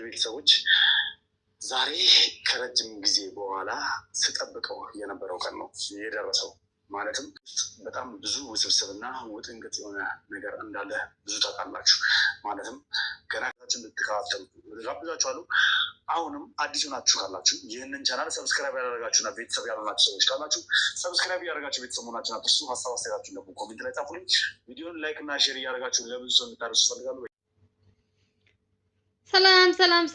ቤተሰቦች ዛሬ ከረጅም ጊዜ በኋላ ስጠብቀው የነበረው ቀን ነው የደረሰው። ማለትም በጣም ብዙ ውስብስብና ውጥንቅጥ የሆነ ነገር እንዳለ ብዙ ታውቃላችሁ። ማለትም ገና እንድትከታተሉ ጋብዛችኋለሁ። አሁንም አዲስ ሆናችሁ ካላችሁ ይህንን ቻናል ሰብስክራይብ ያደረጋችሁና ቤተሰብ ያልሆናችሁ ሰዎች ካላችሁ ሰብስክራይብ እያደረጋችሁ ቤተሰብ መሆናችሁን አትርሱ። ሀሳብ አስተያየታችሁን ደግሞ ኮሜንት ላይ ጻፉልኝ። ቪዲዮን ላይክ እና ሼር እያደረጋችሁ ለብዙ ሰው እንድታደርሱ እፈልጋለሁ። ሰላም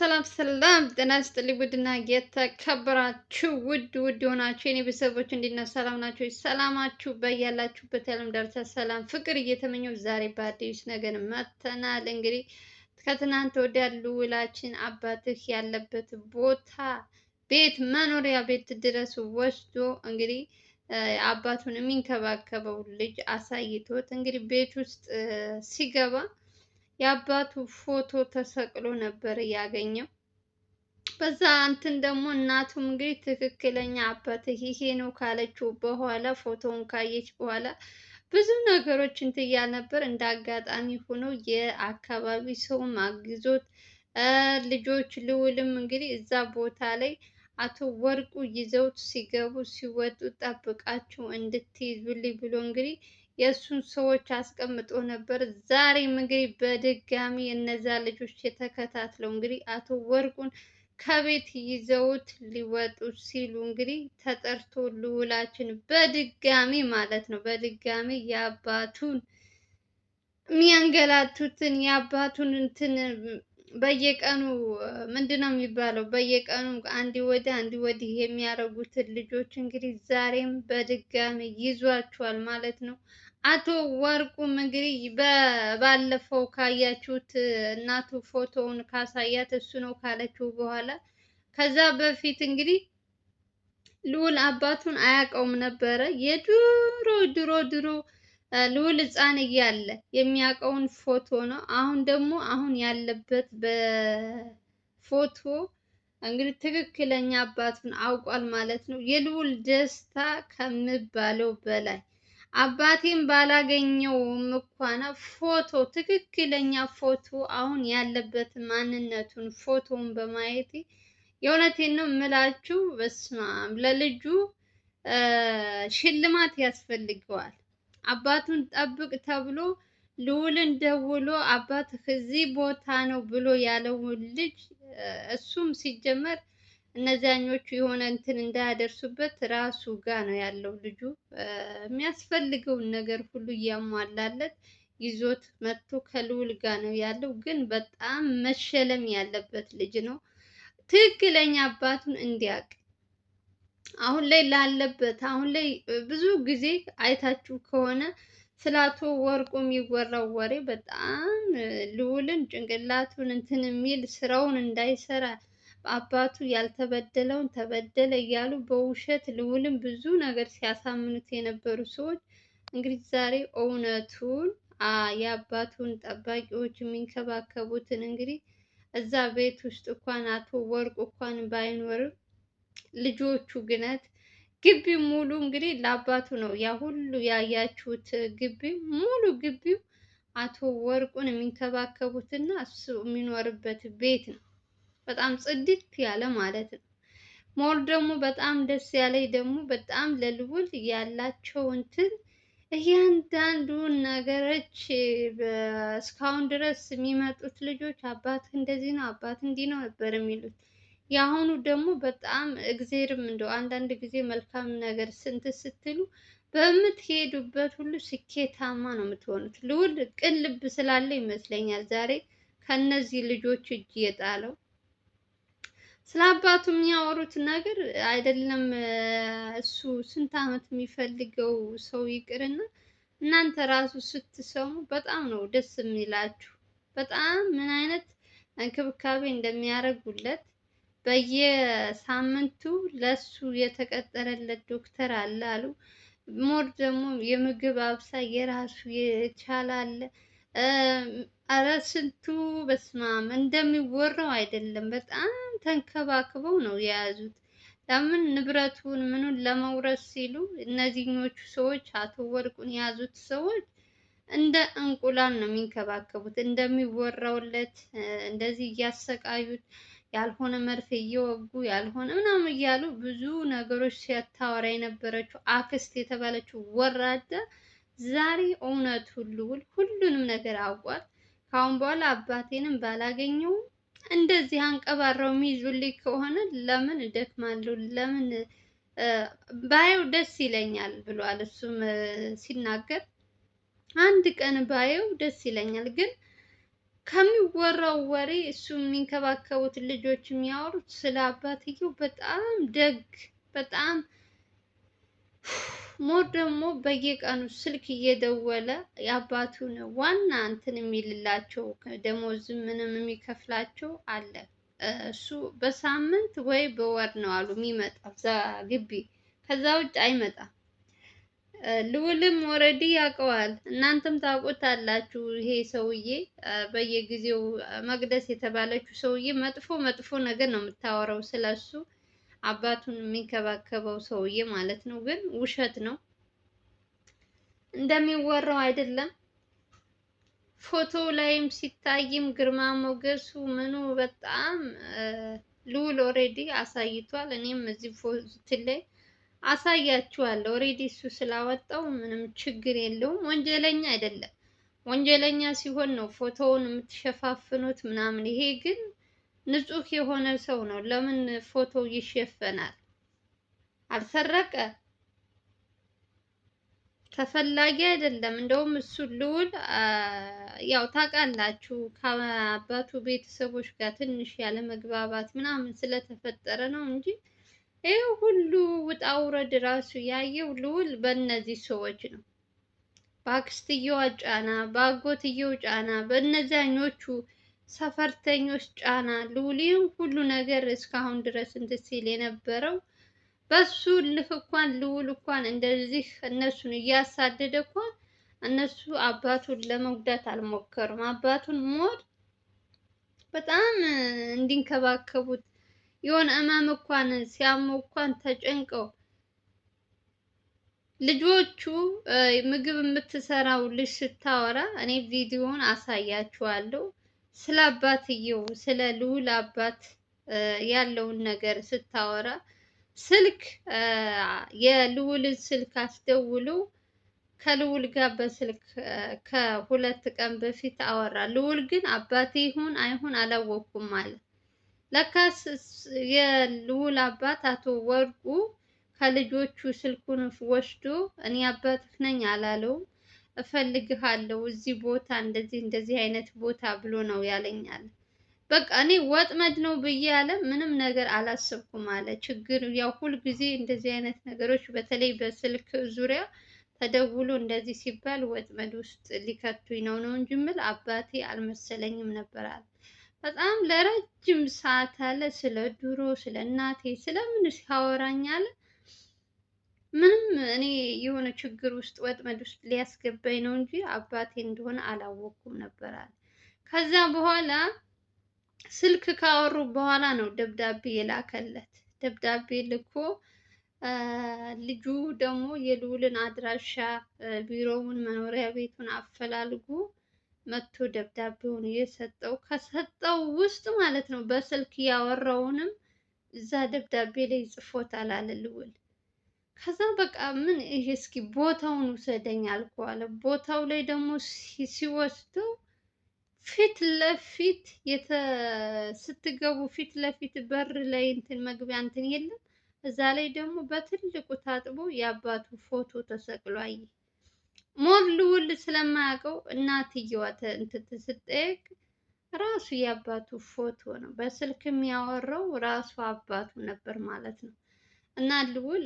ጤና ይስጥልኝ። ውድና የተከበራችሁ ውድ የሆናችሁ የኔ ቤተሰቦች እንዴት ሰላም ናችሁ? ሰላማችሁ በያላችሁበት የዓለም ዳርቻ ሰላም ፍቅር እየተመኘው ዛሬ በአዲስ ነገር መጥተናል። እንግዲህ ከትናንት ወዲያ ልውላችን አባትህ ያለበት ቦታ ቤት መኖሪያ ቤት ድረስ ወስዶ እንግዲህ አባቱን የሚንከባከበው ልጅ አሳይቶት እንግዲህ ቤት ውስጥ ሲገባ የአባቱ ፎቶ ተሰቅሎ ነበር ያገኘው። በዛ እንትን ደግሞ እናቱም እንግዲህ ትክክለኛ አባትህ ይሄ ነው ካለችው በኋላ ፎቶውን ካየች በኋላ ብዙ ነገሮች እንትን እያለ ነበር። እንደ አጋጣሚ ሆኖ የአካባቢ ሰውም አግዞት ልጆች ልውልም እንግዲህ እዛ ቦታ ላይ አቶ ወርቁ ይዘውት ሲገቡ ሲወጡ ጠብቃችሁ እንድትይዙልኝ ብሎ እንግዲህ የእሱን ሰዎች አስቀምጦ ነበር። ዛሬም እንግዲህ በድጋሚ እነዛ ልጆች የተከታትለው እንግዲህ አቶ ወርቁን ከቤት ይዘውት ሊወጡ ሲሉ እንግዲህ ተጠርቶ ልውላችን በድጋሚ ማለት ነው በድጋሚ የአባቱን የሚያንገላቱትን የአባቱን እንትን በየቀኑ ምንድን ነው የሚባለው? በየቀኑ አንድ ወዲህ አንድ ወዲህ የሚያደርጉትን ልጆች እንግዲህ ዛሬም በድጋሚ ይዟቸዋል ማለት ነው። አቶ ወርቁም እንግዲህ ባለፈው ካያችሁት እናቱ ፎቶውን ካሳያት እሱ ነው ካለችው በኋላ ከዛ በፊት እንግዲህ ልዑል አባቱን አያውቀውም ነበረ። የድሮ ልዑል ሕፃን እያለ የሚያውቀውን ፎቶ ነው። አሁን ደግሞ አሁን ያለበት በፎቶ እንግዲህ ትክክለኛ አባቱን አውቋል ማለት ነው። የልዑል ደስታ ከሚባለው በላይ አባቴን ባላገኘውም እንኳን ፎቶ ትክክለኛ ፎቶ አሁን ያለበት ማንነቱን ፎቶውን በማየት የእውነቴን ነው የምላችሁ። በስመ አብ ለልጁ ሽልማት ያስፈልገዋል። አባቱን ጠብቅ ተብሎ ልዑልን ደውሎ አባትህ እዚህ ቦታ ነው ብሎ ያለውን ልጅ እሱም ሲጀመር እነዛኞቹ የሆነ እንትን እንዳያደርሱበት ራሱ ጋር ነው ያለው። ልጁ የሚያስፈልገውን ነገር ሁሉ እያሟላለት ይዞት መጥቶ ከልዑል ጋር ነው ያለው። ግን በጣም መሸለም ያለበት ልጅ ነው። ትክክለኛ አባቱን እንዲያውቅ አሁን ላይ ላለበት አሁን ላይ ብዙ ጊዜ አይታችሁ ከሆነ ስለ አቶ ወርቁ የሚወራው ወሬ በጣም ልዑልን ጭንቅላቱን እንትን የሚል ስራውን እንዳይሰራ አባቱ ያልተበደለውን ተበደለ እያሉ በውሸት ልዑልን ብዙ ነገር ሲያሳምኑት የነበሩ ሰዎች እንግዲህ ዛሬ እውነቱን የአባቱን ጠባቂዎች የሚንከባከቡትን እንግዲህ እዛ ቤት ውስጥ እንኳን አቶ ወርቁ እንኳን ባይኖርም ልጆቹ ግነት ግቢ ሙሉ እንግዲህ ለአባቱ ነው። ያ ሁሉ ያያችሁት ግቢ ሙሉ ግቢው አቶ ወርቁን የሚንከባከቡትና እሱ የሚኖርበት ቤት ነው። በጣም ጽድት ያለ ማለት ነው። ሞር ደግሞ በጣም ደስ ያለኝ ደግሞ በጣም ለልዑል ያላቸው እንትን እያንዳንዱን ነገሮች እስካሁን ድረስ የሚመጡት ልጆች አባት እንደዚህ ነው አባት እንዲህ ነው ነበር የሚሉት። የአሁኑ ደግሞ በጣም እግዜርም እንደው አንዳንድ ጊዜ መልካም ነገር ስንት ስትሉ በምትሄዱበት ሁሉ ስኬታማ ነው የምትሆኑት። ልዑል ቅን ልብ ስላለ ይመስለኛል ዛሬ ከነዚህ ልጆች እጅ የጣለው። ስለ አባቱ የሚያወሩት ነገር አይደለም እሱ ስንት ዓመት የሚፈልገው ሰው ይቅርና እናንተ ራሱ ስትሰሙ በጣም ነው ደስ የሚላችሁ። በጣም ምን አይነት እንክብካቤ እንደሚያደርጉለት በየሳምንቱ ለሱ የተቀጠረለት ዶክተር አለ አሉ። ሞር ደግሞ የምግብ አብሳይ የራሱ የቻለ አለ። ኧረ ስንቱ በስማም እንደሚወራው አይደለም። በጣም ተንከባክበው ነው የያዙት። ለምን ንብረቱን ምኑን ለመውረስ ሲሉ እነዚህኞቹ ሰዎች አቶ ወርቁን የያዙት ሰዎች እንደ እንቁላል ነው የሚንከባከቡት። እንደሚወራውለት እንደዚህ እያሰቃዩት ያልሆነ መርፌ እየወጉ ያልሆነ ምናምን እያሉ ብዙ ነገሮች ሲያታወራ የነበረችው አክስት የተባለችው ወራዳ ዛሬ እውነቱን ልውል ሁሉንም ነገር አውቋል። ከአሁን በኋላ አባቴንም ባላገኘው እንደዚህ አንቀባረው የሚይዙልኝ ከሆነ ለምን እደክማለሁ? ለምን ባየው ደስ ይለኛል ብሏል። እሱም ሲናገር አንድ ቀን ባየው ደስ ይለኛል፣ ግን ከሚወራው ወሬ እሱ የሚንከባከቡት ልጆች የሚያወሩት ስለ አባትየው በጣም ደግ በጣም ሞር ደግሞ በየቀኑ ስልክ እየደወለ የአባቱን ዋና እንትን የሚልላቸው ደሞዝ ምንም የሚከፍላቸው አለ። እሱ በሳምንት ወይ በወር ነው አሉ የሚመጣው እዛ ግቢ፣ ከዛ ውጭ አይመጣም። ልዑልም ኦልሬዲ ያውቀዋል፣ እናንተም ታውቁታላችሁ። ይሄ ሰውዬ በየጊዜው መቅደስ የተባለችው ሰውዬ መጥፎ መጥፎ ነገር ነው የምታወራው ስለሱ፣ አባቱን የሚንከባከበው ሰውዬ ማለት ነው። ግን ውሸት ነው፣ እንደሚወራው አይደለም። ፎቶ ላይም ሲታይም ግርማ ሞገሱ ምኑ በጣም ልዑል ኦልሬዲ አሳይቷል። እኔም እዚህ ፎቶ ላይ አሳያችኋለሁ። ኦልሬዲ እሱ ስላወጣው ምንም ችግር የለውም። ወንጀለኛ አይደለም። ወንጀለኛ ሲሆን ነው ፎቶውን የምትሸፋፍኑት ምናምን። ይሄ ግን ንጹህ የሆነ ሰው ነው። ለምን ፎቶ ይሸፈናል? አልሰረቀ፣ ተፈላጊ አይደለም። እንደውም እሱ ልዑል ያው ታውቃላችሁ ከአባቱ ቤተሰቦች ጋር ትንሽ ያለ መግባባት ምናምን ስለተፈጠረ ነው እንጂ ይህ ሁሉ ውጣ ውረድ ራሱ ያየው ልዑል በእነዚህ ሰዎች ነው። በአክስትየዋ ጫና፣ በአጎትየው ጫና፣ በእነዚያኞቹ ሰፈርተኞች ጫና ልዑልን ሁሉ ነገር እስካሁን ድረስ እንትን ሲል የነበረው በሱ ልክ እንኳን ልዑል እንኳን እንደዚህ እነሱን እያሳደደ እንኳን እነሱ አባቱን ለመጉዳት አልሞከሩም። አባቱን ሞር በጣም እንዲንከባከቡት የሆነ ህመም እንኳን ሲያመው እንኳን ተጨንቀው ልጆቹ ምግብ የምትሰራው ልጅ ስታወራ እኔ ቪዲዮውን አሳያችኋለሁ። ስለ አባትየው ስለ ልዑል አባት ያለውን ነገር ስታወራ ስልክ የልዑልን ስልክ አስደውሎ ከልዑል ጋር በስልክ ከሁለት ቀን በፊት አወራ። ልዑል ግን አባቴ ይሁን አይሁን አላወኩም አለ። ለካስ የልዑል አባት አቶ ወርቁ ከልጆቹ ስልኩን ወስዶ እኔ አባትህ ነኝ አላለውም። እፈልግሃለሁ እዚህ ቦታ እንደዚህ እንደዚህ አይነት ቦታ ብሎ ነው ያለኛል። በቃ እኔ ወጥመድ ነው ብዬ ያለ ምንም ነገር አላሰብኩም አለ። ችግር ያው ሁልጊዜ እንደዚህ አይነት ነገሮች በተለይ በስልክ ዙሪያ ተደውሎ እንደዚህ ሲባል ወጥመድ ውስጥ ሊከቱኝ ነው እንጂ ምል አባቴ አልመሰለኝም ነበር አለ። በጣም ለረጅም ሰዓት አለ ስለ ድሮ ስለ እናቴ ስለምን ሲያወራኝ አለ። ምንም እኔ የሆነ ችግር ውስጥ ወጥመድ ውስጥ ሊያስገባኝ ነው እንጂ አባቴ እንደሆነ አላወኩም ነበር አለ። ከዛ በኋላ ስልክ ካወሩ በኋላ ነው ደብዳቤ የላከለት። ደብዳቤ ልኮ ልጁ ደግሞ የልዑልን አድራሻ ቢሮውን መኖሪያ ቤቱን አፈላልጎ መጥቶ ደብዳቤውን የሰጠው ከሰጠው ውስጥ ማለት ነው። በስልክ ያወራውንም እዛ ደብዳቤ ላይ ጽፎታል አለ ልዑል። ከዛ በቃ ምን ይሄ እስኪ ቦታውን ውሰደኝ አልኩህ አለ። ቦታው ላይ ደግሞ ሲወስደው ፊት ለፊት ስትገቡ ፊት ለፊት በር ላይ እንትን መግቢያ እንትን የለም። እዛ ላይ ደግሞ በትልቁ ታጥቦ የአባቱ ፎቶ ተሰቅሎ አየ። ሞር ልዑል ስለማያውቀው እናትየዋ እንትን ስትጠይቅ ራሱ የአባቱ ፎቶ ነው። በስልክ የሚያወራው ራሱ አባቱ ነበር ማለት ነው። እና ልዑል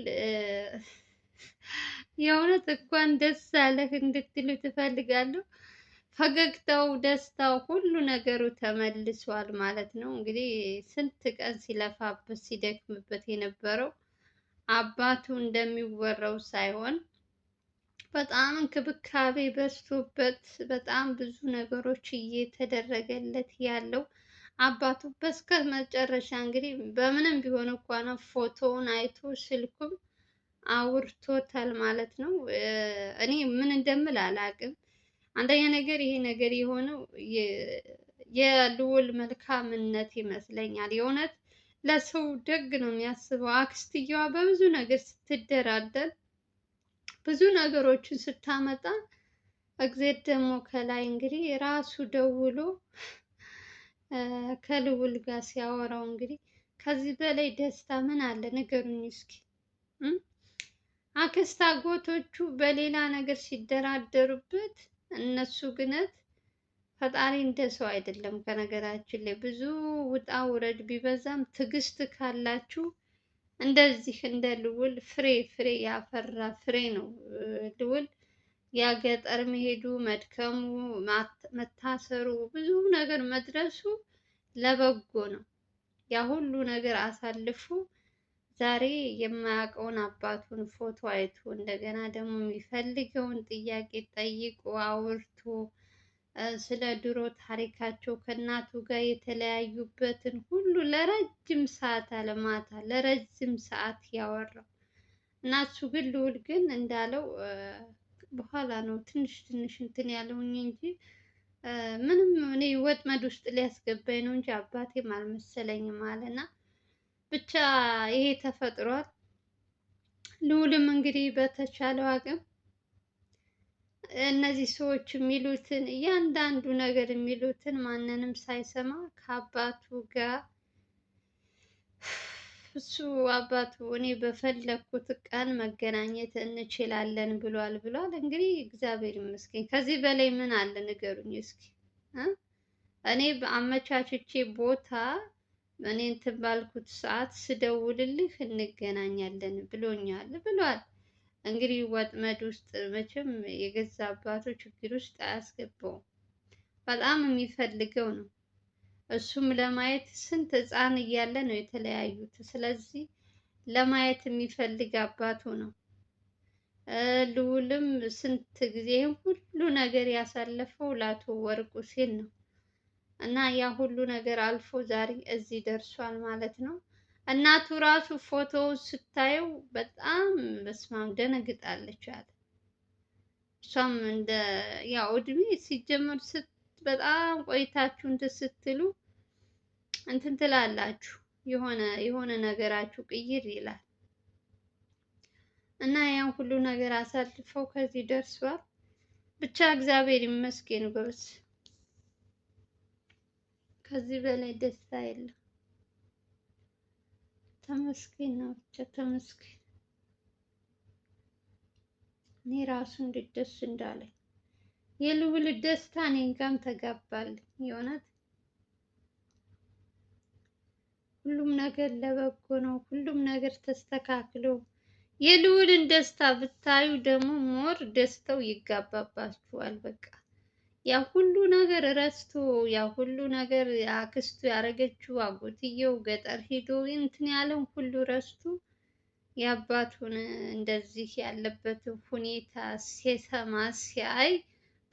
የእውነት እንኳን ደስ አለህ እንድትሉ ትፈልጋለሁ። ፈገግታው፣ ደስታው፣ ሁሉ ነገሩ ተመልሷል ማለት ነው። እንግዲህ ስንት ቀን ሲለፋበት ሲደክምበት የነበረው አባቱ እንደሚወራው ሳይሆን በጣም እንክብካቤ በዝቶበት በጣም ብዙ ነገሮች እየተደረገለት ያለው አባቱ በስከ መጨረሻ እንግዲህ በምንም ቢሆን እንኳን ፎቶውን አይቶ ስልኩም አውርቶታል ማለት ነው። እኔ ምን እንደምል አላውቅም። አንደኛ ነገር ይሄ ነገር የሆነው የልዑል መልካምነት ይመስለኛል። የእውነት ለሰው ደግ ነው የሚያስበው። አክስትየዋ በብዙ ነገር ስትደራደር ብዙ ነገሮችን ስታመጣ እግዜር ደግሞ ከላይ እንግዲህ ራሱ ደውሎ ከልዑል ጋር ሲያወራው እንግዲህ ከዚህ በላይ ደስታ ምን አለ ንገሩኝ እስኪ። አክስት አጎቶቹ በሌላ ነገር ሲደራደሩበት እነሱ ግነት ፈጣሪ እንደ ሰው አይደለም። ከነገራችን ላይ ብዙ ውጣ ውረድ ቢበዛም ትዕግስት ካላችሁ እንደዚህ እንደ ልዑል ፍሬ ያፈራ ፍሬ ነው። ልዑል ያ ገጠር መሄዱ፣ መድከሙ፣ መታሰሩ፣ ብዙ ነገር መድረሱ ለበጎ ነው። ያ ሁሉ ነገር አሳልፎ ዛሬ የማያውቀውን አባቱን ፎቶ አይቶ እንደገና ደግሞ የሚፈልገውን ጥያቄ ጠይቆ አውርቶ ስለ ድሮ ታሪካቸው ከእናቱ ጋር የተለያዩበትን ሁሉ ለረጅም ሰዓት አለማታ ለረጅም ሰዓት ያወራው እና እሱ ግን ልዑል ግን እንዳለው በኋላ ነው ትንሽ እንትን ያለውኝ እንጂ ምንም እኔ ወጥመድ ውስጥ ሊያስገባኝ ነው እንጂ አባቴም አልመሰለኝም አለና ብቻ ይሄ ተፈጥሯል። ልዑልም እንግዲህ በተቻለው አቅም እነዚህ ሰዎች የሚሉትን እያንዳንዱ ነገር የሚሉትን ማንንም ሳይሰማ ከአባቱ ጋር እሱ አባቱ እኔ በፈለኩት ቀን መገናኘት እንችላለን ብሏል። እንግዲህ እግዚአብሔር ይመስገን። ከዚህ በላይ ምን አለ ንገሩኝ እስኪ። እኔ በአመቻችቼ ቦታ እኔ እንትን ባልኩት ሰዓት ስደውልልህ እንገናኛለን ብሎኛል ብሏል። እንግዲህ ወጥመድ ውስጥ መቼም የገዛ አባቱ ችግር ውስጥ አያስገባውም። በጣም የሚፈልገው ነው። እሱም ለማየት ስንት ሕፃን እያለ ነው የተለያዩት። ስለዚህ ለማየት የሚፈልግ አባቱ ነው። ልዑልም ስንት ጊዜ ሁሉ ነገር ያሳለፈው ለአቶ ወርቁ ሲል ነው እና ያ ሁሉ ነገር አልፎ ዛሬ እዚህ ደርሷል ማለት ነው። እናቱ ራሱ ፎቶው ስታየው በጣም በስማም ደነግጣለች አለ። እሷም እንደ ያው እድሜ ሲጀመር በጣም ቆይታችሁ እንትን ስትሉ እንትን ትላላችሁ፣ የሆነ ነገራችሁ ቅይር ይላል እና ያን ሁሉ ነገር አሳልፈው ከዚህ ደርሷል። ብቻ እግዚአብሔር ይመስገን ጎበዝ። ከዚህ በላይ ደስታ የለም። ተመስገን ነው ብቻ ተመስገን። እኔ ራሱ እንዴት ደስ እንዳለኝ የልዑል ደስታ እኔን ጋርም ተጋባልኝ። የእውነት ሁሉም ነገር ለበጎ ነው። ሁሉም ነገር ተስተካክሎ የልዑልን ደስታ ብታዩ ደግሞ ሞር ደስታው ይጋባባችኋል። በቃ ያ ሁሉ ነገር ረስቶ ያ ሁሉ ነገር አክስቱ ያደረገችው አጎትየው ገጠር ሄዶ እንትን ያለው ሁሉ ረስቶ የአባቱን እንደዚህ ያለበትን ሁኔታ ሲሰማ ሲያይ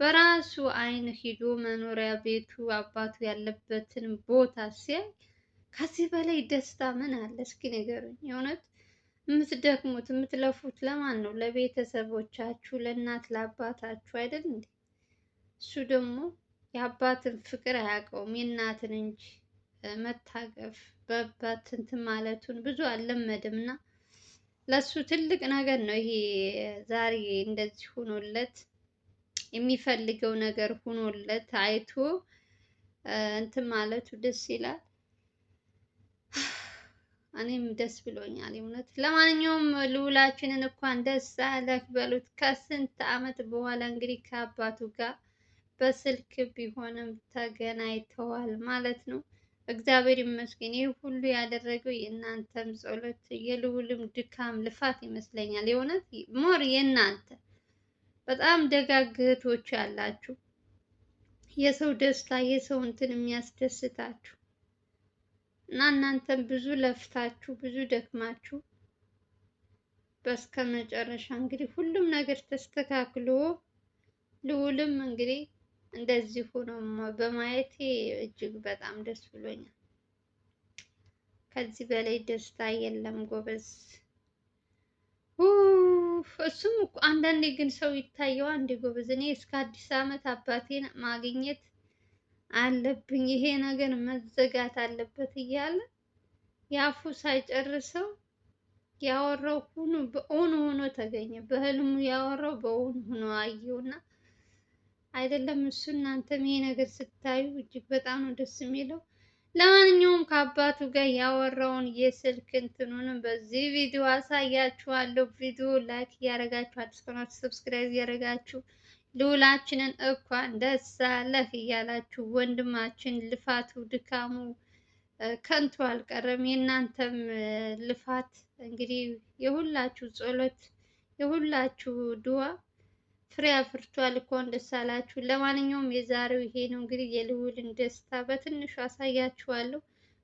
በራሱ አይን ሂዶ መኖሪያ ቤቱ አባቱ ያለበትን ቦታ ሲያይ ከዚህ በላይ ደስታ ምን አለ? እስኪ ንገሩኝ። የእውነት የምትደክሙት የምትለፉት ለማን ነው? ለቤተሰቦቻችሁ፣ ለእናት ለአባታችሁ አይደል እንዴ? እሱ ደግሞ የአባትን ፍቅር አያውቀውም የእናትን እንጂ መታቀፍ በአባት እንትን ማለቱን ብዙ አልለመድም እና ለሱ ትልቅ ነገር ነው ይሄ። ዛሬ እንደዚህ ሆኖለት የሚፈልገው ነገር ሆኖለት አይቶ እንትን ማለቱ ደስ ይላል። እኔም ደስ ብሎኛል እውነት። ለማንኛውም ልዑላችንን እንኳን ደስ አለህ በሉት። ከስንት ዓመት በኋላ እንግዲህ ከአባቱ ጋር በስልክ ቢሆንም ተገናኝተዋል ማለት ነው። እግዚአብሔር ይመስገን። ይህ ሁሉ ያደረገው የእናንተም ጸሎት የልዑልም ድካም ልፋት ይመስለኛል። የእውነት ሞር የእናንተ በጣም ደጋግ እህቶች ያላችሁ የሰው ደስታ የሰው እንትን የሚያስደስታችሁ እና እናንተም ብዙ ለፍታችሁ ብዙ ደክማችሁ በስከ መጨረሻ እንግዲህ ሁሉም ነገር ተስተካክሎ ልዑልም እንግዲህ እንደዚህ ሆኖ በማየቴ እጅግ በጣም ደስ ብሎኛል። ከዚህ በላይ ደስታ የለም ጎበዝ። እሱም እኮ አንዳንዴ ግን ሰው ይታየዋል እንደ ጎበዝ። እኔ እስከ አዲስ ዓመት አባቴን ማግኘት አለብኝ፣ ይሄ ነገር መዘጋት አለበት እያለ ያፉ ሳይጨርሰው ያወራው ሁሉ በእውን ሆኖ ተገኘ። በህልሙ ያወራው በእውን ሆኖ አየውና አይደለም እሱ። እናንተም ይሄ ነገር ስታዩ እጅግ በጣም ነው ደስ የሚለው። ለማንኛውም ከአባቱ ጋር ያወራውን የስልክ እንትኑንም በዚህ ቪዲዮ አሳያችኋለሁ። ቪዲዮ ላይክ እያደረጋችሁ አዲስ ከሆናችሁ ሰብስክራይብ እያደረጋችሁ ልዑላችንን እንኳን ደስ አለህ እያላችሁ ወንድማችን ልፋቱ ድካሙ ከንቱ አልቀረም። የእናንተም ልፋት እንግዲህ የሁላችሁ ጸሎት የሁላችሁ ድዋ ፍሬ አፍርቷል። እንኳን ደስ አላችሁ። ለማንኛውም የዛሬው ይሄ ነው። እንግዲህ የልዑልን ደስታ በትንሹ አሳያችኋለሁ።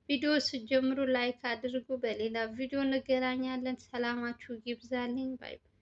ቪዲዮ ስጀምሩ ላይክ አድርጉ። በሌላ ቪዲዮ እንገናኛለን። ሰላማችሁ ይብዛልኝ። ባይ ባይ።